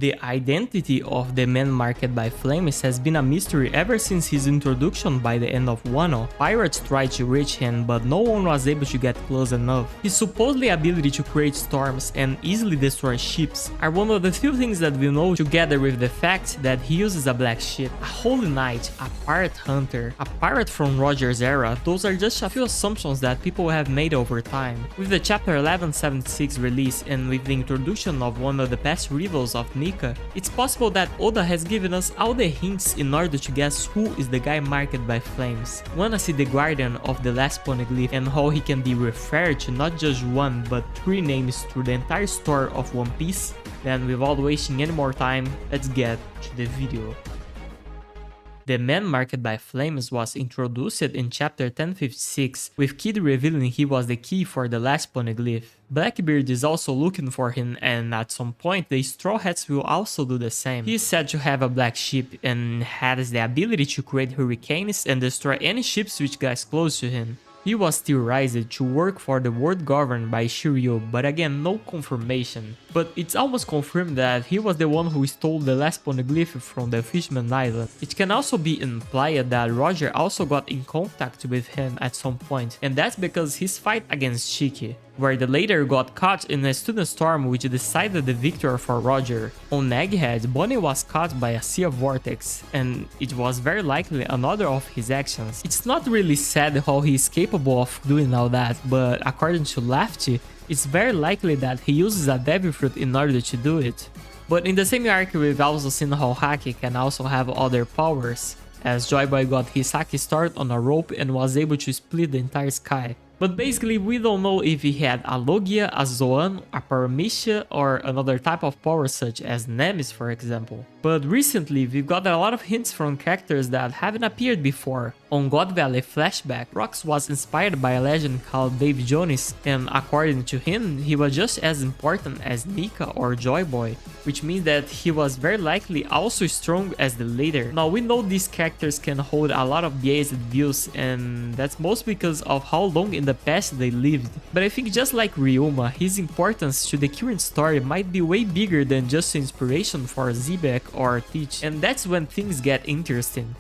The identity of the man marked by flames has been a mystery ever since his introduction by the end of Wano. Pirates tried to reach him, but no one was able to get close enough. His supposedly ability to create storms and easily destroy ships are one of the few things that we know, together with the fact that he uses a black ship, a holy knight, a pirate hunter, a pirate from Roger's era. Those are just a few assumptions that people have made over time. With the chapter 1176 release and with the introduction of one of the past rivals of Nika, it's possible that Oda has given us all the hints in order to guess who is the guy marked by flames. Wanna see the guardian of the last poneglyph and how he can be referred to not just one but 3 names through the entire story of One Piece? Then without wasting any more time, let's get to the video. The man marked by flames was introduced in chapter 1056, with Kid revealing he was the key for the last poneglyph. Blackbeard is also looking for him, and at some point the Straw Hats will also do the same. He is said to have a black ship and has the ability to create hurricanes and destroy any ships which gets close to him. He was theorized to work for the world governed by Shiryu, but again no confirmation. But it's almost confirmed that he was the one who stole the last poneglyph from the Fishman Island. It can also be implied that Roger also got in contact with him at some point, and that's because his fight against Shiki, where the latter got caught in a student storm which decided the victory for Roger. On Egghead, Bonnie was caught by a sea vortex, and it was very likely another of his actions. It's not really said how he is capable of doing all that, but according to Lafty, it's very likely that he uses a devil fruit in order to do it. But in the same arc, we've also seen how Haki can also have other powers, as Joyboy got his Haki started on a rope and was able to split the entire sky. But basically, we don't know if he had a Logia, a Zoan, a Paramecia, or another type of power such as Nemesis, for example. But recently, we've got a lot of hints from characters that haven't appeared before. On God Valley Flashback, Rox was inspired by a legend called Dave Jones, and according to him, he was just as important as Nika or Joyboy, which means that he was very likely also strong as the latter. Now, we know these characters can hold a lot of biased views, and that's mostly because of how long in the past they lived. But I think just like Ryuma, his importance to the current story might be way bigger than just inspiration for Zebek or Teach, and that's when things get interesting.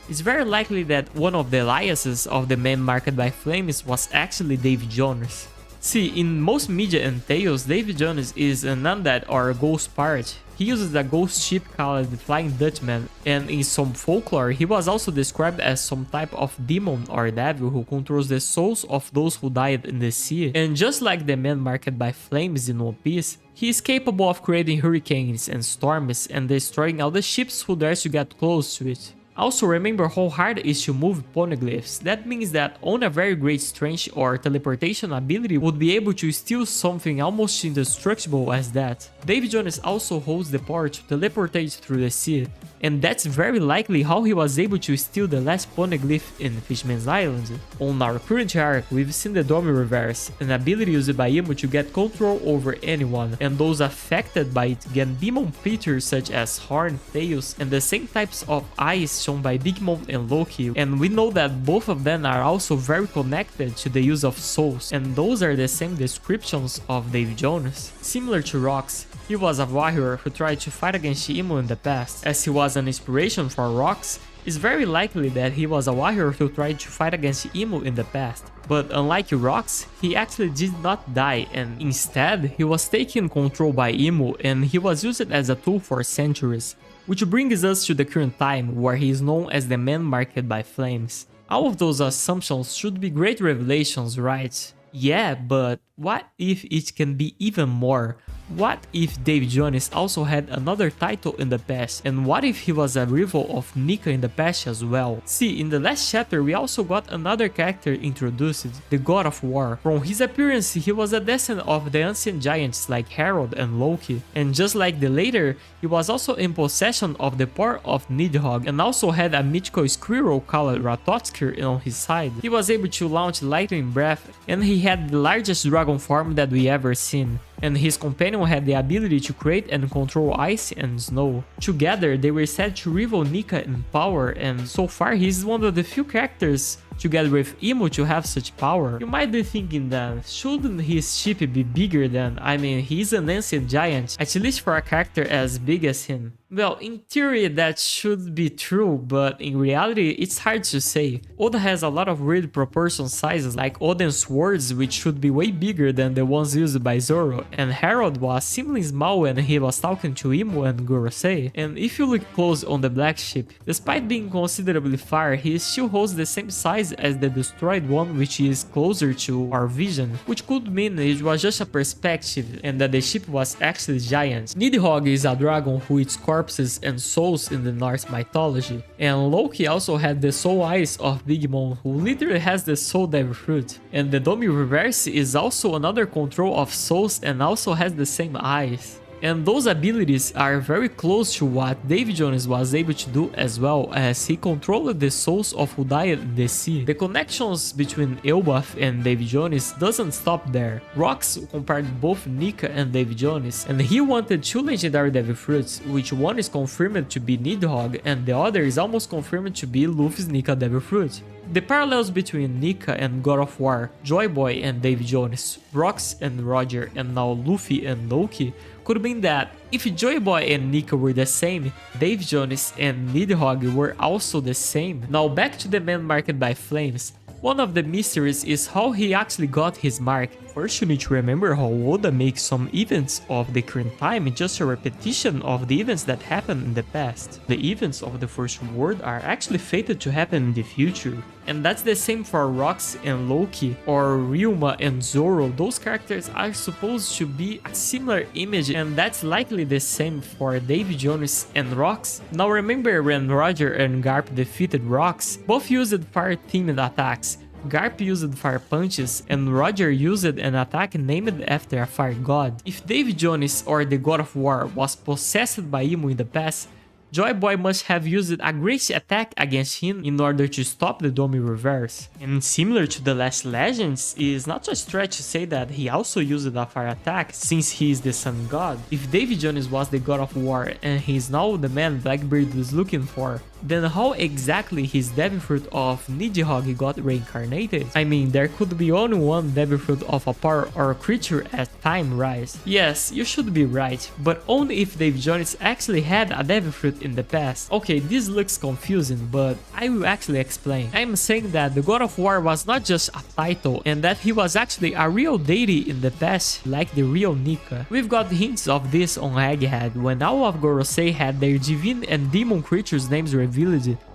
It's very likely that one of the aliases of the man marked by flames was actually Dave Jones. See, in most media and tales, Dave Jones is an undead or a ghost pirate. He uses a ghost ship called the Flying Dutchman, and in some folklore, he was also described as some type of demon or devil who controls the souls of those who died in the sea. And just like the man marked by flames in One Piece, he is capable of creating hurricanes and storms and destroying all the ships who dare to get close to it. Also, remember how hard it is to move poneglyphs. That means that on a very great strength or teleportation ability would be able to steal something almost indestructible as that. Dave Jones also holds the power to teleportate through the sea, and that's very likely how he was able to steal the last poneglyph in Fishman's Island. On our current arc, we've seen the Dome Reverse, an ability used by Imo to get control over anyone, and those affected by it get demon features such as horn, tails, and the same types of eyes shown by Big Mom and Loki, and we know that both of them are also very connected to the use of souls, and those are the same descriptions of Dave Jones. Similar to Rox, he was a warrior who tried to fight against Imo in the past. As he was an inspiration for Rox, it's very likely that he was a warrior who tried to fight against Imo in the past. But unlike Rox, he actually did not die, and instead he was taken control by Imo and he was used as a tool for centuries. Which brings us to the current time, where he is known as the man marked by flames. All of those assumptions should be great revelations, right? Yeah, but what if it can be even more? What if Dave Jones also had another title in the past, and what if he was a rival of Nika in the past as well? See, in the last chapter we also got another character introduced, the God of War. From his appearance, he was a descendant of the ancient giants like Harold and Loki, and just like the latter, he was also in possession of the power of Nidhogg, and also had a mythical squirrel called Ratotskir on his side. He was able to launch lightning breath, and he had the largest dragon form that we ever seen. And his companion had the ability to create and control ice and snow. Together, they were said to rival Nika in power, and so far he is one of the few characters together with Emu to have such power. You might be thinking that, shouldn't his ship be bigger than, I mean, he's an ancient giant, at least for a character as big as him. Well, in theory that should be true, but in reality it's hard to say. Oda has a lot of weird proportion sizes, like Oden's swords, which should be way bigger than the ones used by Zoro, and Harold was seemingly small when he was talking to Emu and Gorosei. And if you look close on the black ship, despite being considerably far, he still holds the same size as the destroyed one, which is closer to our vision, which could mean it was just a perspective and that the ship was actually giant. Nidhogg is a dragon who eats corpses and souls in the Norse mythology, and Loki also had the soul eyes of Big Mom, who literally has the soul devil fruit, and the Domi Reverse is also another control of souls and also has the same eyes. And those abilities are very close to what Davy Jones was able to do as well, as he controlled the souls of who died in the sea. The connections between Elbaf and Davy Jones doesn't stop there. Rox compared both Nika and Davy Jones, and he wanted two legendary devil fruits, which one is confirmed to be Nidhogg and the other is almost confirmed to be Luffy's Nika devil fruit. The parallels between Nika and God of War, Joyboy and Davy Jones, Rox and Roger, and now Luffy and Loki could mean that if Joyboy and Nika were the same, Davy Jones and Nidhogg were also the same. Now back to the man marked by flames. One of the mysteries is how he actually got his mark. First, you need to remember how Oda makes some events of the current time just a repetition of the events that happened in the past. The events of the first world are actually fated to happen in the future. And that's the same for Rox and Loki, or Ryuma and Zoro. Those characters are supposed to be a similar image, and that's likely the same for Davy Jones and Rox. Now remember when Roger and Garp defeated Rox, both used fire-themed attacks. Garp used fire punches, and Roger used an attack named after a fire god. If Davy Jones or the God of War was possessed by Emu in the past, Joyboy must have used a great attack against him in order to stop the Domi Reverse. And similar to the last legends, it is not a stretch to say that he also used a fire attack since he is the sun god. If Davy Jones was the God of War and he is now the man Blackbeard is looking for, then how exactly his devil fruit of Nidhogg got reincarnated? I mean, there could be only one devil fruit of a power or a creature at time, right? Yes, you should be right, but only if Davy Jones actually had a devil fruit in the past. Okay, this looks confusing, but I will actually explain. I am saying that the God of War was not just a title, and that he was actually a real deity in the past, like the real Nika. We've got hints of this on Egghead, when all of Gorosei had their divine and demon creatures' names revealed,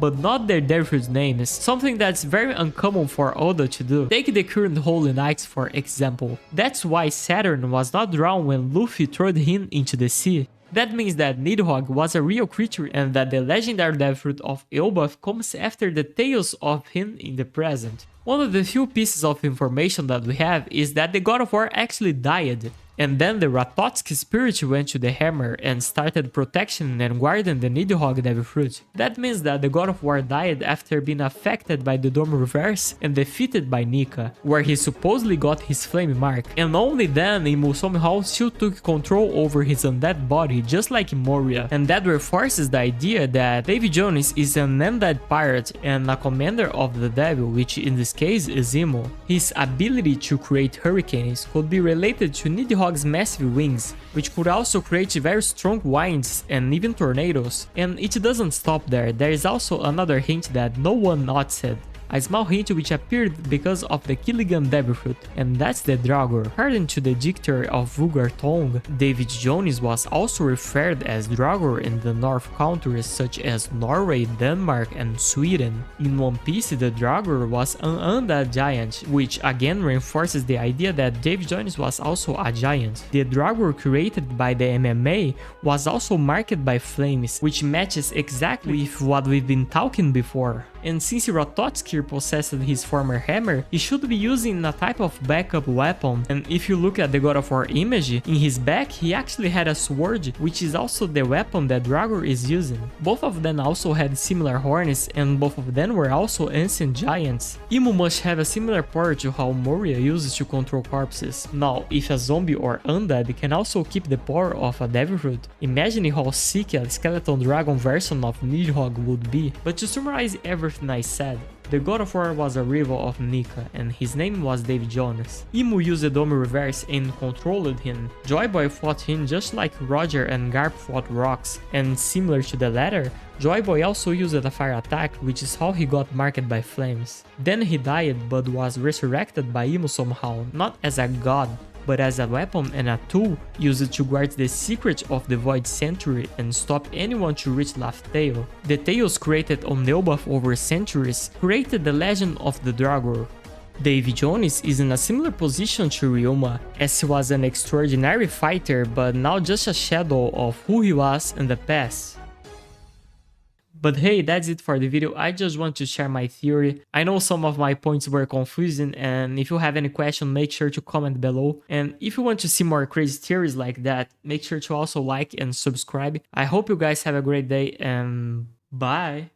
but not their devil fruit names, something that's very uncommon for Oda to do. Take the current Holy Knights for example. That's why Saturn was not drawn when Luffy threw him into the sea. That means that Nidhogg was a real creature and that the legendary devil fruit of Elbaf comes after the tales of him in the present. One of the few pieces of information that we have is that the God of War actually died, and then the Ratotsuki spirit went to the hammer and started protecting and guarding the Nidhogg devil fruit. That means that the God of War died after being affected by the Domi Reverse and defeated by Nika, where he supposedly got his flame mark, and only then Emu somehow still took control over his undead body, just like Moria, and that reinforces the idea that Davy Jones is an undead pirate and a commander of the devil, which in this case is Emu. His ability to create hurricanes could be related to Nidhogg massive wings, which could also create very strong winds and even tornadoes. And it doesn't stop there, there is also another hint that no one noticed. A small hint which appeared because of the Killigan devil fruit, and that's the Draugr. According to the dictionary of Vulgar Tongue, Davy Jones was also referred as Draugr in the North countries such as Norway, Denmark, and Sweden. In One Piece, the Draugr was an undead giant, which again reinforces the idea that Davy Jones was also a giant. The Draugr created by the MMA was also marked by flames, which matches exactly with what we've been talking before. And since Ratotsuki possessed his former hammer, he should be using a type of backup weapon. And if you look at the God of War image, in his back he actually had a sword, which is also the weapon that Draugr is using. Both of them also had similar horns, and both of them were also ancient giants. Emu must have a similar power to how Moria uses to control corpses. Now, if a zombie or undead can also keep the power of a devil fruit, imagine how sick a skeleton dragon version of Nidhogg would be. But to summarize everything I said, The God of War was a rival of Nika, and his name was Dave Jones. Emu used Omi Reverse and controlled him. Joyboy fought him just like Roger and Garp fought Rocks, and similar to the latter, Joyboy also used a fire attack, which is how he got marked by flames. Then he died but was resurrected by Emu somehow, not as a god, but as a weapon and a tool used to guard the secret of the Void Century and stop anyone to reach Laugh Tale. The tales created on Elbaf over centuries created the legend of the Dragor. Davy Jones is in a similar position to Ryoma, as he was an extraordinary fighter but now just a shadow of who he was in the past. But hey, that's it for the video. I just want to share my theory. I know some of my points were confusing, and if you have any question, make sure to comment below. And if you want to see more crazy theories like that, make sure to also like and subscribe. I hope you guys have a great day, and bye!